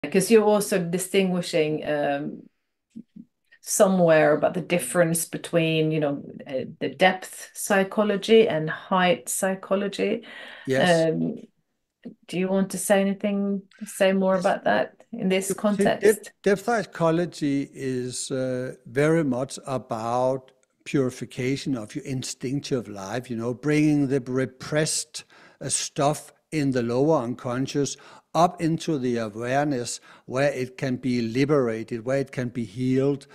Because you're also distinguishing somewhere about the difference between, the depth psychology and height psychology. Yes. Um, do you want to say more Yes. about that in this See, context? depth psychology is very much about purification of your instinctive life, bringing the repressed stuff in the lower unconscious up into the awareness where it can be liberated, where it can be healed.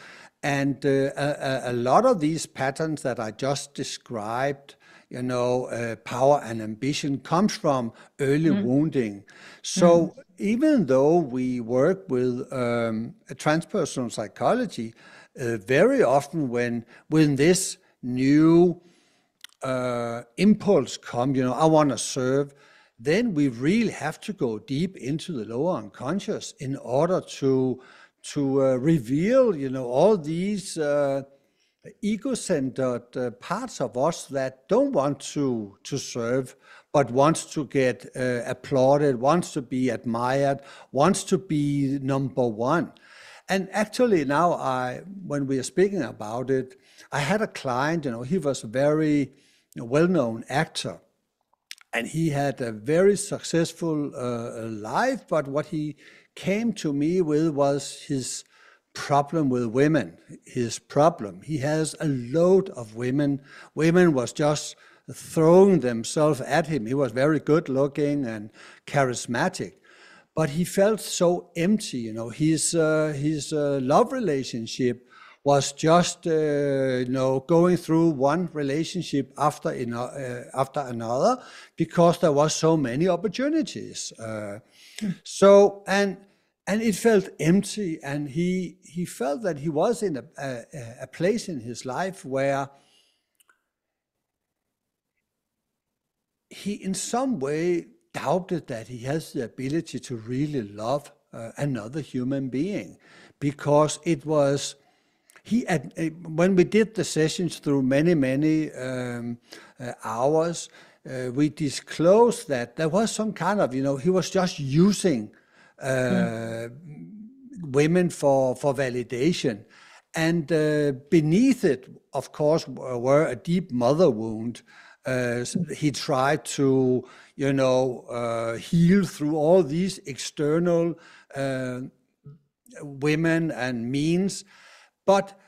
And a lot of these patterns that I just described, power and ambition comes from early Mm, wounding. mm, So even though we work with transpersonal psychology, very often when this new impulse come, I want to serve, then we really have to go deep into the lower unconscious in order to reveal, all these ego-centered parts of us that don't want to serve, but wants to get applauded, wants to be admired, wants to be number one. And actually now when we are speaking about it, I had a client, he was a very well-known actor, and he had a very successful life, but what he came to me with was his problem with women. His problem, he has a load of women was just throwing themselves at him. He was very good looking and charismatic, but he felt so empty. His love relationship was just going through one relationship after another, because there was so many opportunities. So and it felt empty, and he felt that he was in a place in his life where he in some way doubted that he has the ability to really love another human being, because it was when we did the sessions through many hours, we disclosed that there was some kind of, he was just using mm, uh, women for validation. And beneath it, of course, were a deep mother wound. He tried to, heal through all these external women and means. But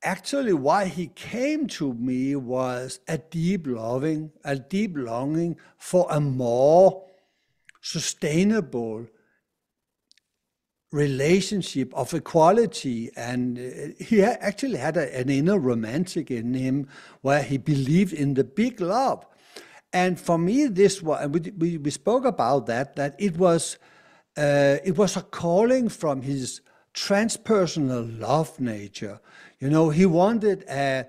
actually, why he came to me was a deep longing for a more sustainable relationship of equality. And he actually had an inner romantic in him where he believed in the big love. And for me, this was, and we spoke about that it was a calling from his transpersonal love nature. He wanted a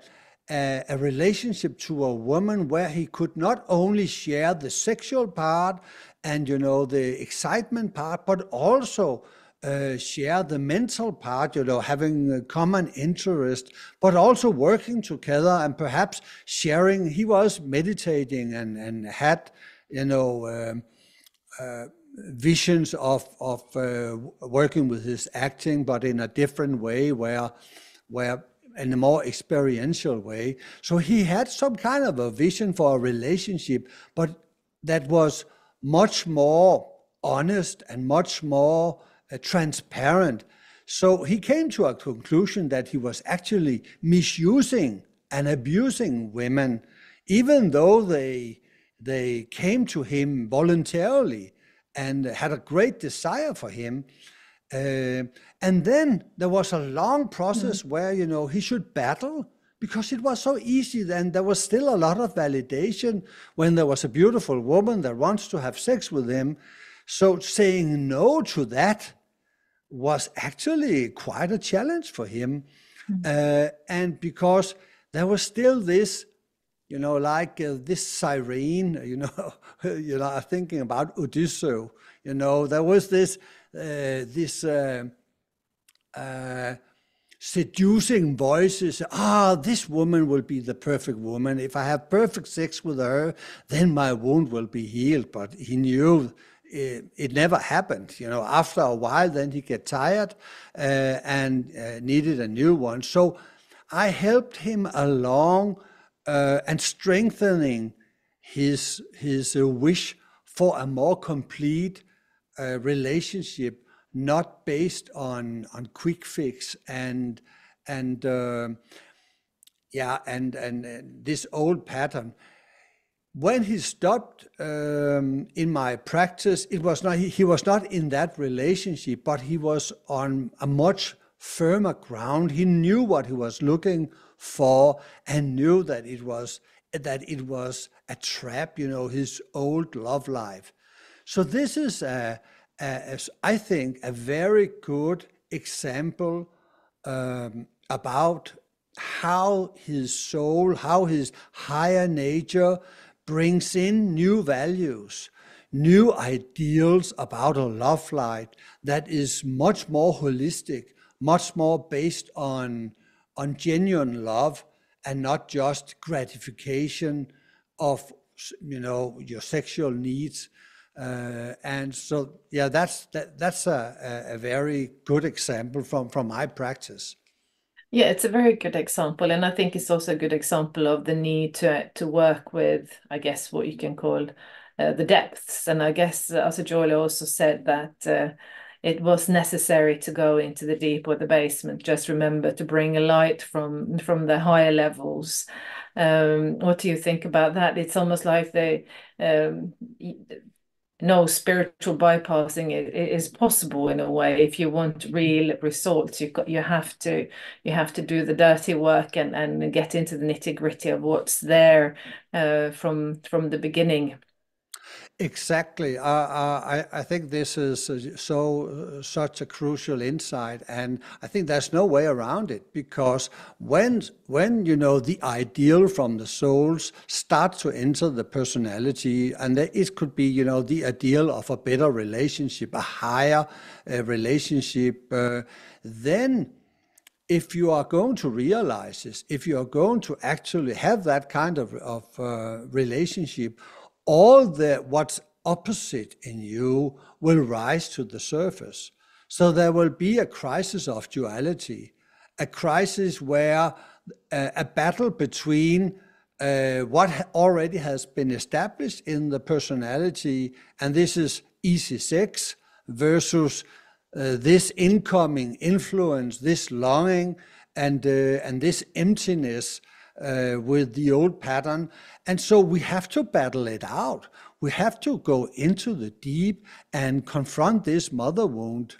relationship to a woman where he could not only share the sexual part and the excitement part, but also share the mental part, having a common interest, but also working together and perhaps sharing. He was meditating and had, visions of working with his acting, but in a different way, where in a more experiential way. So he had some kind of a vision for a relationship, but that was much more honest and much more transparent. So he came to a conclusion that he was actually misusing and abusing women, even though they came to him voluntarily and had a great desire for him. And then there was a long mm, process where, he should battle, because it was so easy then. There was still a lot of validation when there was a beautiful woman that wants to have sex with him. So saying no to that was actually quite a challenge for him. mm, And because there was still this, like this siren, thinking about Odysseus, there was this uh, seducing voices. This woman will be the perfect woman. If I have perfect sex with her, then my wound will be healed. But he knew it never happened. After a while, then he get tired and needed a new one. So I helped him along and strengthening his wish for a more complete relationship, not based on quick fix and this old pattern. When he stopped in my practice, it was not he was not in that relationship, but he was on a much firmer ground. He knew what he was looking for and knew that it was a trap, his old love life. So this is I think a very good example about how his soul, how his higher nature brings in new values, new ideals about a love life that is much more holistic, much more based on genuine love and not just gratification of your sexual needs. And so, yeah, that's a very good example from my practice. Yeah, it's a very good example, and I think it's also a good example of the need to work with, I guess, what you can call the depths. And I guess Asa Jolie also said that it was necessary to go into the deep or the basement. Just remember to bring a light from the higher levels. What do you think about that? It's almost like they no, spiritual bypassing is possible in a way. If you want real results, you have to do the dirty work and get into the nitty-gritty of what's there from the beginning. Exactly. I think this is such a crucial insight, and I think there's no way around it, because when the ideal from the souls start to enter the personality, and it could be the ideal of a better relationship, a higher relationship, then if you are going to realize this, if you are going to actually have that kind of relationship, what's opposite in you will rise to the surface. So there will be a crisis of duality, a crisis where a battle between what already has been established in the personality, and this is easy sex, versus this incoming influence, this longing, and this emptiness with the old pattern. And so we have to battle it out. We have to go into the deep and confront this mother wound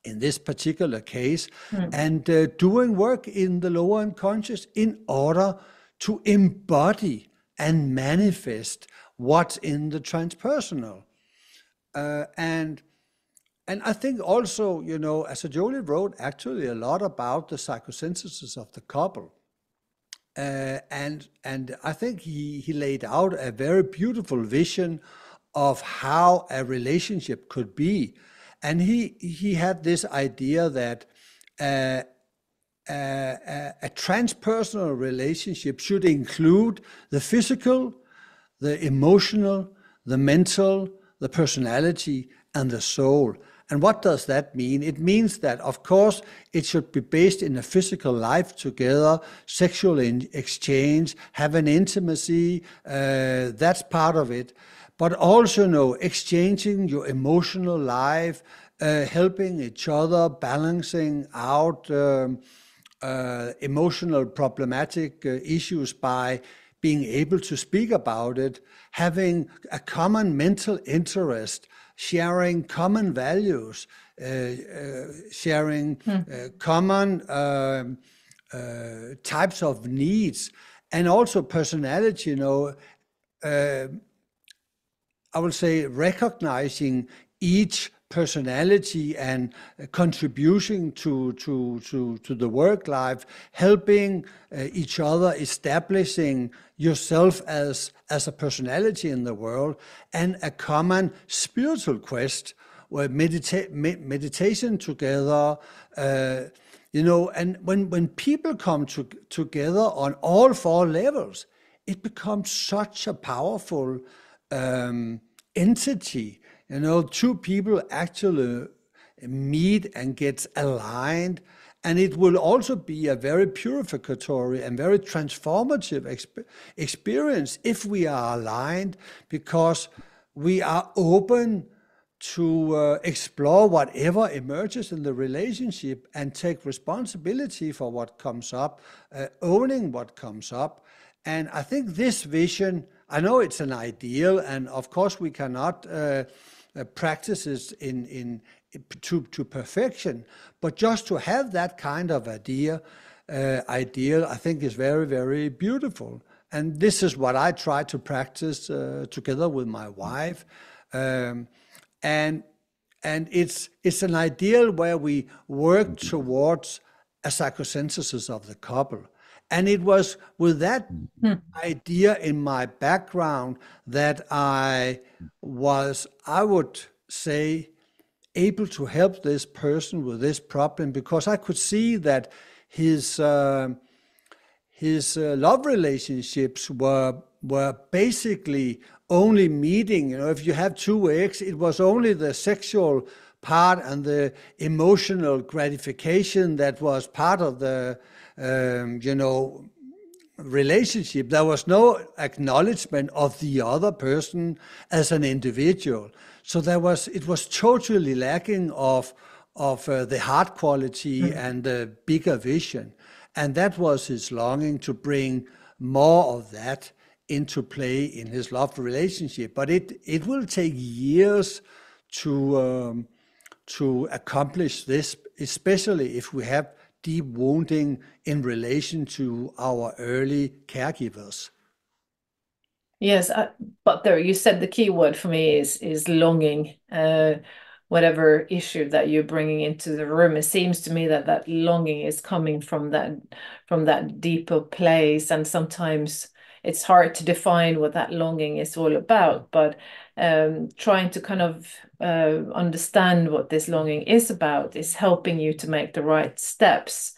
in this particular case, and doing work in the lower unconscious in order to embody and manifest what's in the transpersonal. And I think also, Asa Jolie wrote actually a lot about the psychosynthesis of the couple. And I think he laid out a very beautiful vision of how a relationship could be. And he had this idea that a transpersonal relationship should include the physical, the emotional, the mental, the personality, and the soul. And what does that mean? It means that, of course, it should be based in a physical life together, sexual exchange, have an intimacy, that's part of it. But also, exchanging your emotional life, helping each other, balancing out emotional problematic issues by being able to speak about it, having a common mental interest, sharing common values, sharing common types of needs, and also personality, I would say recognizing each personality and contribution to the work life, helping each other, establishing yourself as a personality in the world, and a common spiritual quest where meditation together, and when people come together on all four levels, it becomes such a powerful entity. You know, two people actually meet and get aligned. And it will also be a very purificatory and very transformative experience if we are aligned, because we are open to explore whatever emerges in the relationship and take responsibility for what comes up, owning what comes up. And I think this vision, I know it's an ideal, and of course we cannot practice it to perfection, but just to have that kind of ideal, I think is very, very beautiful. And this is what I try to practice together with my wife. Um, and and it's an ideal where we work towards a psychosynthesis of the couple. And it was with that Hmm. idea in my background that I would say, able to help this person with this problem, because I could see that his love relationships were basically only meeting. You know, if you have two eggs, it was only the sexual part and the emotional gratification that was part of the you know, relationship. There was no acknowledgement of the other person as an individual. So it was totally lacking of the heart quality and the bigger vision. And that was his longing to bring more of that into play in his love relationship. But it will take years to accomplish this, especially if we have deep wounding in relation to our early caregivers. Yes, but there you said the key word for me is longing. Whatever issue that you're bringing into the room, it seems to me that that longing is coming from that deeper place, and sometimes it's hard to define what that longing is all about. But trying to kind of understand what this longing is about is helping you to make the right steps.